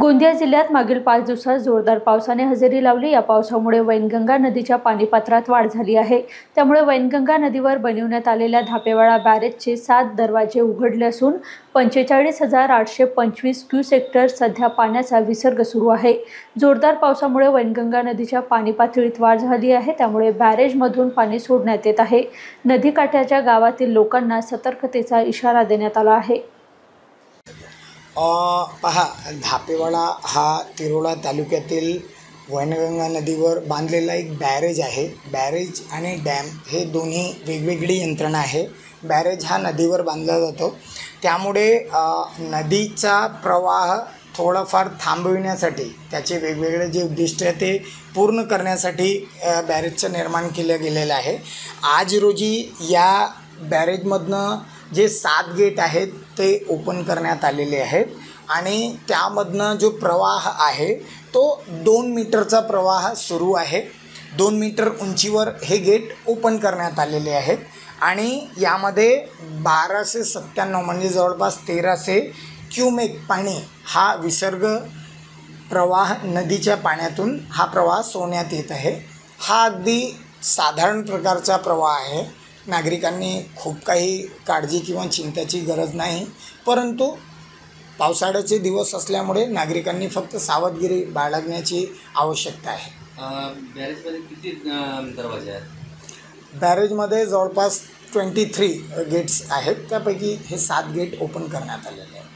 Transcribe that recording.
गोंदिया जिल्ह्यात मागील 5 दिवसात जोरदार पावसाने हजेरी लावली। या पावसामुळे वैनगंगा नदीच्या पाणीपात्रात वाढ झाली आहे। त्यामुळे वैनगंगा नदीवर बनवण्यात आलेल्या धापेवाडा बॅरेजचे 7 दरवाजे उघडले असून 45,825 क्युसेक्टर सध्या पाण्याचा विसर्ग सुरू आहे। जोरदार पावसामुळे वैनगंगा नदीच्या पाणीपातळीत वाढ झाली आहे। त्यामुळे बॅरेजमधून पाणी सोडण्यात येत आहे। नदीकाठाच्या गावातील लोकांना सतर्कतेचा इशारा देण्यात आला आहे। पहा, धापेवाडा हा तिरोडा तालुक्यातील वैनगंगा नदीवर बांधलेला एक बॅरेज आहे। बॅरेज आणि डॅम हे दोन्ही वेगवेगळी यंत्रणा आहे। बॅरेज हा नदीवर बांधला जातो, त्यामुळे नदीचा प्रवाह थोडाफार थांबविण्यासाठी त्याचे वेगवेगळे जे उद्दिष्ट आहे ते पूर्ण करण्यासाठी बॅरेजचं निर्माण केलं गेलेलं आहे। आज रोजी या बॅरेजमधनं जे 7 गेट आहेत ते ओपन करण्यात आलेले आहेत आणि त्यामधनं जो प्रवाह आहे तो 2 मीटरचा प्रवाह सुरू आहे। 2 मीटर उंचीवर हे गेट ओपन करण्यात आलेले आहेत आणि यामध्ये 1297 म्हणजे जवळपास 1300 क्युमेक पाणी हा विसर्ग प्रवाह नदीच्या पाण्यातून हा प्रवाह सोडण्यात येत आहे। हा अगदी साधारण प्रकारचा प्रवाह आहे। नागरिकांनी खूप काही काळजी किंवा चिंतेची गरज नाही, परंतु पावसाळ्याचे दिवस असल्यामुळे नागरिकांनी फक्त सावधगिरी बाळगण्याची आवश्यकता आहे। बॅरेजमध्ये किती दरवाजे आहेत? बॅरेजमध्ये जवळपास 23 गेट्स आहेत, त्यापैकी हे 7 गेट ओपन करण्यात आलेले आहेत।